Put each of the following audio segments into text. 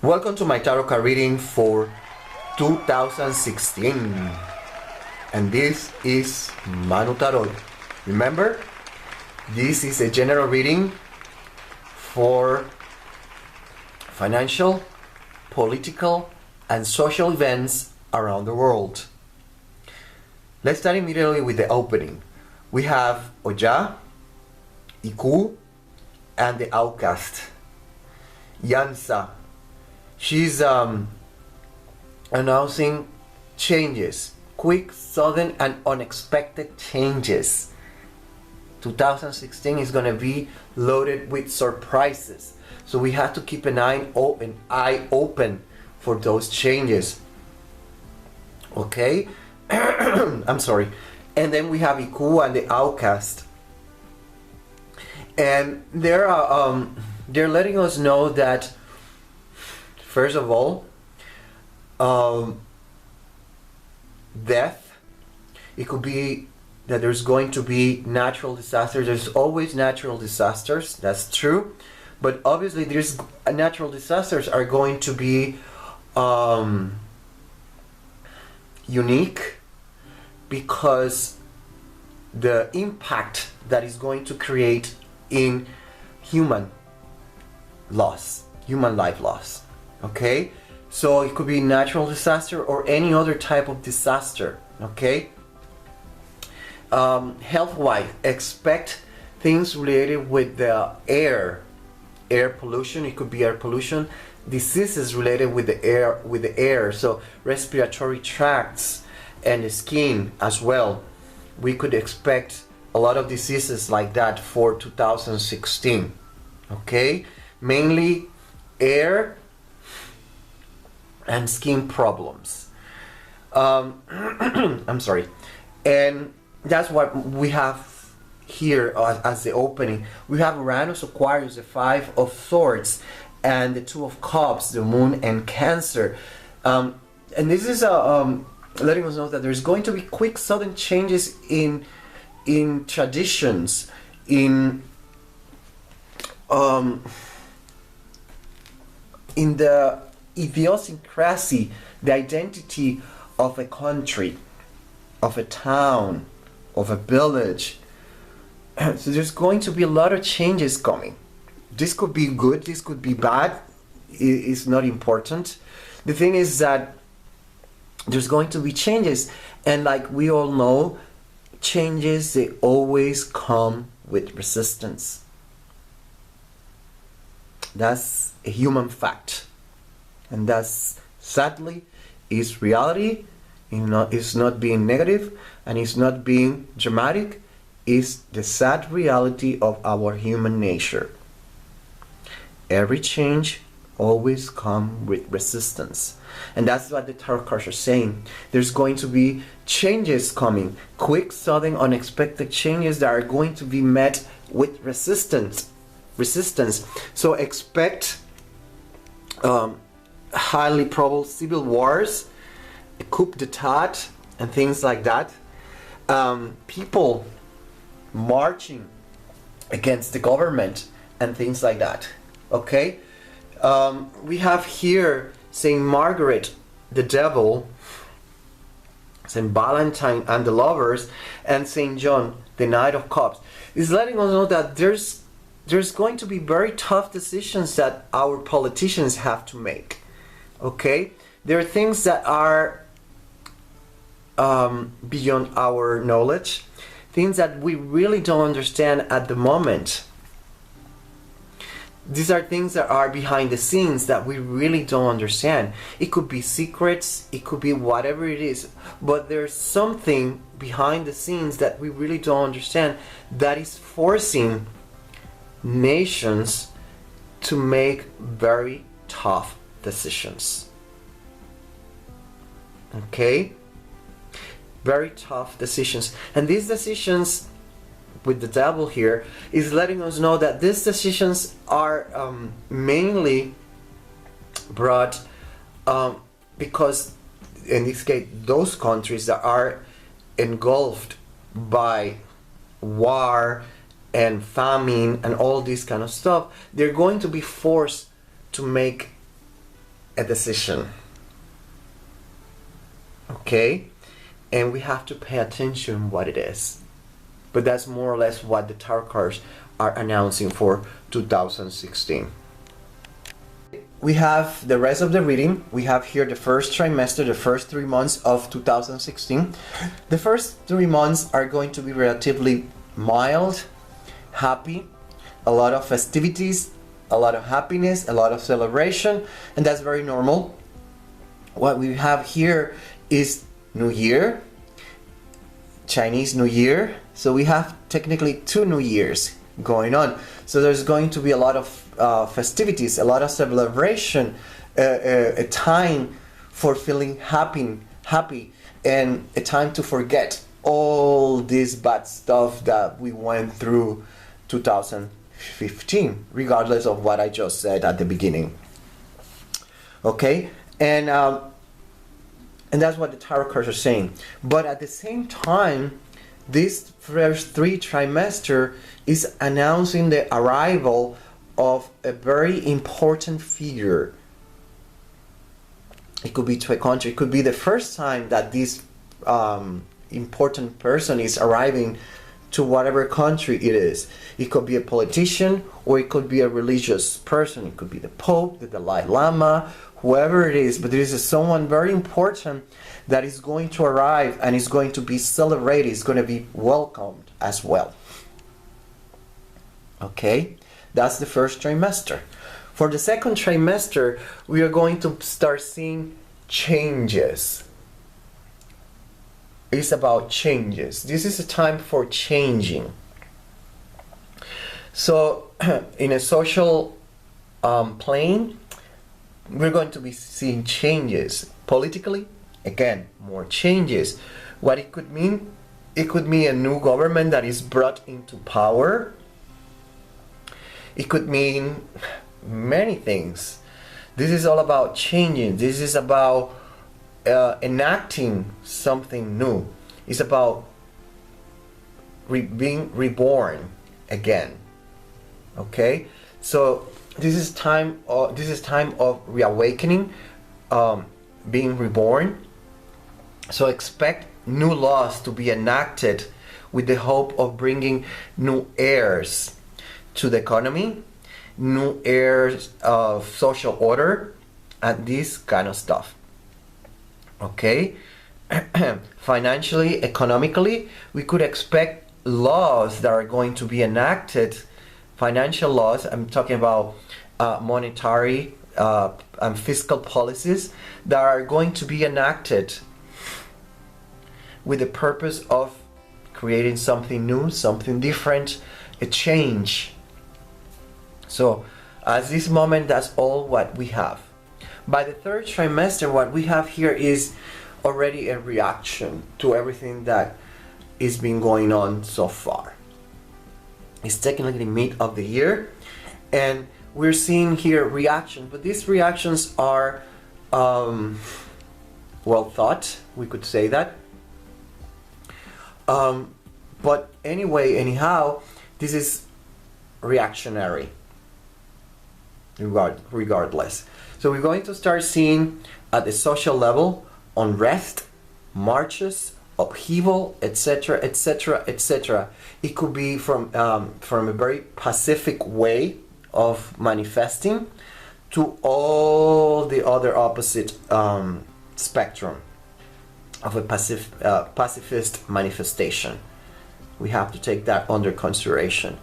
Welcome to my tarot card reading for 2016, and this is Manu.tarot. Remember, this is a general reading for financial, political, and social events around the world. Let's start immediately with the opening. We have Oja, Iku, and the outcast, Yansa. She's announcing changes, quick, sudden, and unexpected changes. 2016 is going to be loaded with surprises, so we have to keep an eye open for those changes. Okay. I'm sorry. And then we have Iku and the outcast, and they're letting us know that, first of all, death. It could be that there's going to be natural disasters. There's always natural disasters, that's true, but obviously there's natural disasters are going to be unique, because the impact that is going to create in human life loss. Okay, so it could be natural disaster or any other type of disaster. Okay, health-wise, expect things related with the air pollution. It could be air pollution, diseases related with the air, so respiratory tracts and the skin as well. We could expect a lot of diseases like that for 2016. Okay, mainly air and skin problems. I'm sorry. And that's what we have here as the opening. We have Uranus, Aquarius, the Five of Swords, and the Two of Cups, the Moon, and Cancer. And this is letting us know that there's going to be quick, sudden changes in traditions, in the idiosyncrasy, the identity of a country, of a town, of a village. So there's going to be a lot of changes coming. This could be good, this could be bad. It's not important. The thing is that there's going to be changes, and like we all know, changes, they always come with resistance. That's a human fact, and that's, sadly, is reality. It's not being negative, and it's not being dramatic. It's the sad reality of our human nature. Every change always comes with resistance, and that's what the tarot cards are saying. There's going to be changes coming, quick, sudden, unexpected changes that are going to be met with resistance. So expect highly probable civil wars, a coup d'etat, and things like that. People marching against the government and things like that. Okay, we have here Saint Margaret, the Devil, Saint Valentine and the Lovers, and Saint John, the Knight of Cups. Is letting us know that there's going to be very tough decisions that our politicians have to make. Okay, there are things that are beyond our knowledge, things that we really don't understand at the moment. These are things that are behind the scenes that we really don't understand. It could be secrets, it could be whatever it is, but there's something behind the scenes that we really don't understand that is forcing nations to make very tough decisions. Okay? Very tough decisions. And these decisions, with the Devil here, is letting us know that these decisions are mainly brought because, in this case, those countries that are engulfed by war and famine and all this kind of stuff, they're going to be forced to make a decision. Okay? And we have to pay attention what it is. But that's more or less what the tarot cards are announcing for 2016. We have the rest of the reading. We have here the first trimester, the first 3 months of 2016. The first 3 months are going to be relatively mild, happy, a lot of festivities, a lot of happiness, a lot of celebration, and that's very normal. What we have here is New Year, Chinese New Year. So we have technically 2 New Years going on. So there's going to be a lot of festivities, a lot of celebration, a time for feeling happy, and a time to forget all this bad stuff that we went through 2015, regardless of what I just said at the beginning. Okay, and that's what the tarot cards are saying. But at the same time, this first 3 trimester is announcing the arrival of a very important figure. It could be to a country. It could be the first time that this important person is arriving to whatever country it is. It could be a politician, or it could be a religious person. It could be the Pope, the Dalai Lama, whoever it is. But there is someone very important that is going to arrive and is going to be celebrated, is going to be welcomed as well. Okay, that's the first trimester. For the second trimester, we are going to start seeing changes. It's about changes. This is a time for changing. So, in a social plane, we're going to be seeing changes. Politically, again, more changes. What it could mean? It could mean a new government that is brought into power. It could mean many things. This is all about changing. This is about enacting something new. It's about being reborn again. Okay, so this is time of reawakening, being reborn. So expect new laws to be enacted with the hope of bringing new heirs to the economy, new heirs of social order, and this kind of stuff. Okay, financially, economically, we could expect laws that are going to be enacted, financial laws. I'm talking about monetary and fiscal policies that are going to be enacted with the purpose of creating something new, something different, a change. So at this moment, that's all what we have. By the third trimester, what we have here is already a reaction to everything that is been going on so far. It's technically mid of the year, and we're seeing here reaction, but these reactions are well thought, we could say that. But anyway, anyhow, this is reactionary regardless. So we're going to start seeing at the social level unrest, marches, upheaval, etc., etc., etc. It could be from a very pacific way of manifesting to all the other opposite spectrum of a pacifist manifestation. We have to take that under consideration.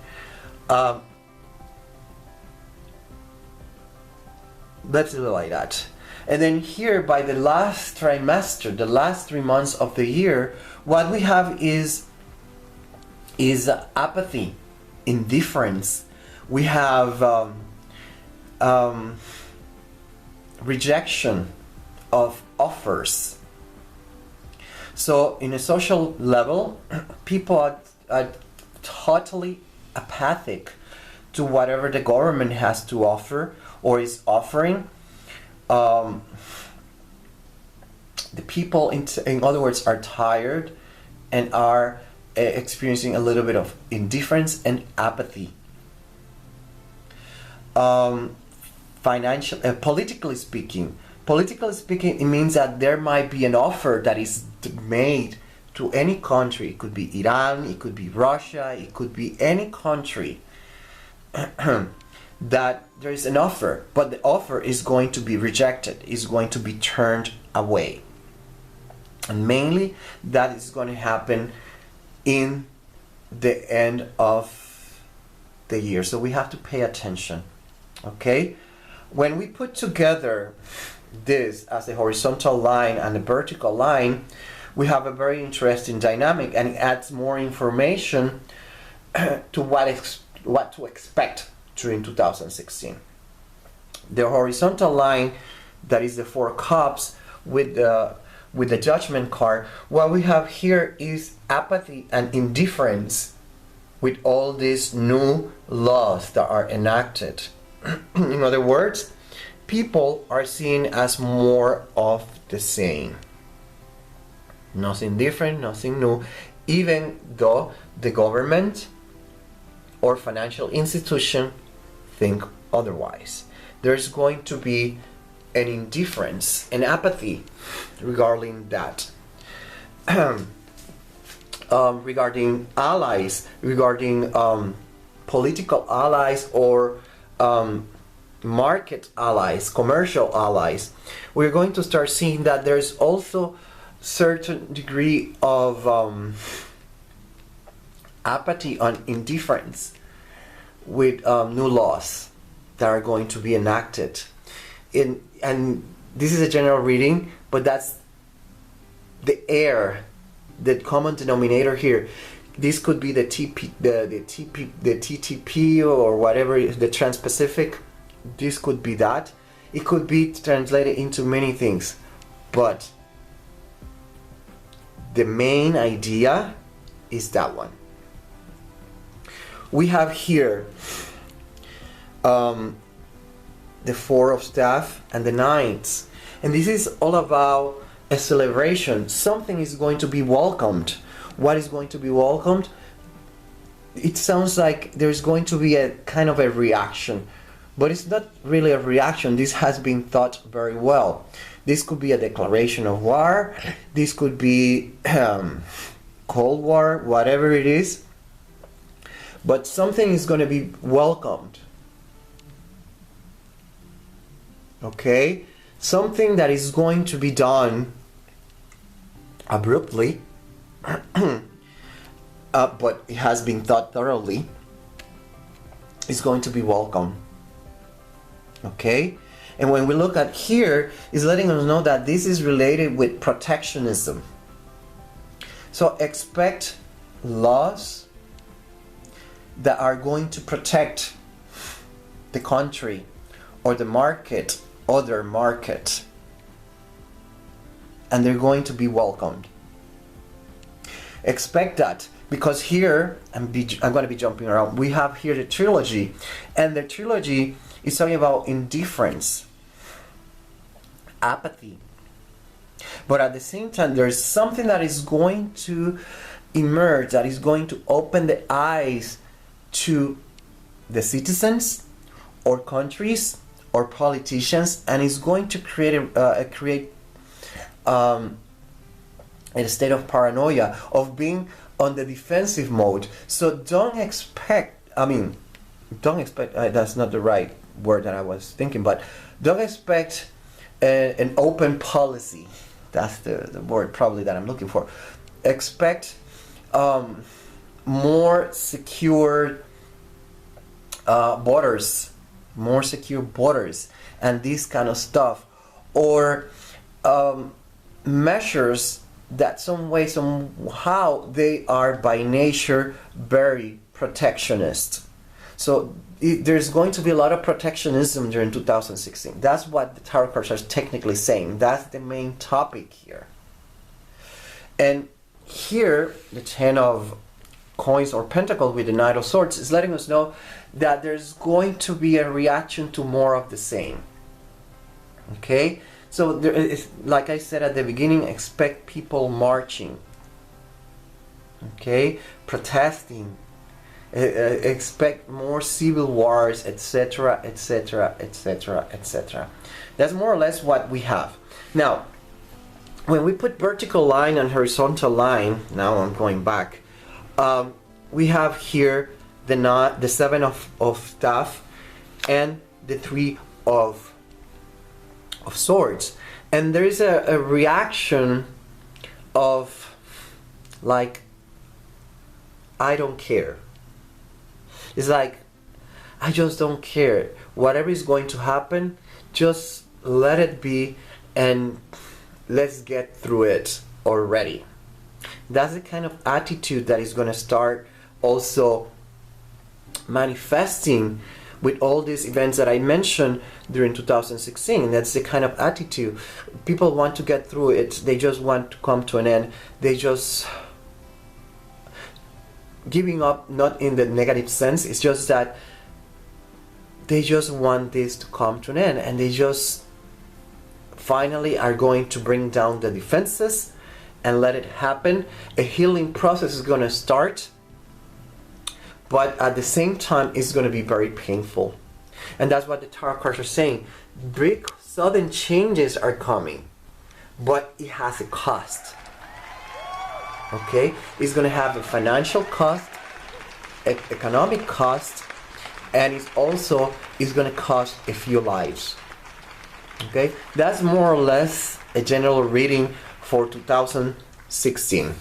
Let's do it like that. And then here, by the last trimester, the last 3 months of the year, what we have is apathy, indifference. We have rejection of offers. So in a social level, people are totally apathic to whatever the government has to offer or is offering. The people, in other words, are tired and are experiencing a little bit of indifference and apathy. Politically speaking, Politically speaking, it means that there might be an offer that is made to any country. It could be Iran, it could be Russia, it could be any country that there is an offer, but the offer is going to be rejected, is going to be turned away. And mainly that is going to happen in the end of the year. So we have to pay attention. Okay? When we put together this as a horizontal line and a vertical line, we have a very interesting dynamic, and it adds more information to what to expect during 2016. The horizontal line, that is the Four Cups with the Judgment card, what we have here is apathy and indifference with all these new laws that are enacted. In other words, people are seen as more of the same. Nothing different, nothing new, even though the government or financial institution think otherwise. There's going to be an indifference, an apathy regarding that. Regarding allies, regarding political allies or market allies, commercial allies, we're going to start seeing that there's also certain degree of apathy and indifference with new laws that are going to be enacted. And this is a general reading, but that's the air, the common denominator here. This could be the TTP or whatever, the Trans-Pacific. This could be that. It could be translated into many things, but the main idea is that one. We have here the Four of Staff and the Knights, and this is all about a celebration. Something is going to be welcomed. What is going to be welcomed? It sounds like there's going to be a kind of a reaction, but it's not really a reaction. This has been thought very well. This could be a declaration of war. This could be Cold War, whatever it is. But something is going to be welcomed. Okay? Something that is going to be done abruptly, but it has been thought thoroughly, is going to be welcome. Okay? And when we look at here, it's letting us know that this is related with protectionism. So expect laws that are going to protect the country or the market, other market, and they're going to be welcomed. Expect that, because here, I'm going to be jumping around, we have here the trilogy, and the trilogy is talking about indifference, apathy, but at the same time there's something that is going to emerge, that is going to open the eyes to the citizens or countries or politicians, and is going to create a state of paranoia, of being on the defensive mode. So don't expect, that's not the right word that I was thinking, but don't expect an open policy. That's the word probably that I'm looking for. Expect more secure borders, more secure borders, and this kind of stuff, or measures that somehow they are by nature very protectionist. So there's going to be a lot of protectionism during 2016. That's what the tarot cards are technically saying. That's the main topic here. And here, the Ten of Coins or Pentacles with the Knight of Swords is letting us know that there's going to be a reaction to more of the same. Okay? So there is, like I said at the beginning, expect people marching. Okay? Protesting. Expect more civil wars, etc., etc., etc., etc. That's more or less what we have. Now, when we put vertical line and horizontal line, now I'm going back, we have here the 7 of staff and the 3 of swords. And there is a reaction of like, I don't care. It's like, I just don't care. Whatever is going to happen, just let it be and let's get through it already. That's the kind of attitude that is going to start also manifesting with all these events that I mentioned during 2016. That's the kind of attitude. People want to get through it. They just want to come to an end. They just giving up, not in the negative sense. It's just that they just want this to come to an end, and they just finally are going to bring down the defenses and let it happen. A healing process is going to start, but at the same time it's going to be very painful. And that's what the tarot cards are saying. Big sudden changes are coming, but it has a cost. Okay, it's going to have a financial cost, economic cost, and it's also is going to cost a few lives. Okay, that's more or less a general reading for 2016.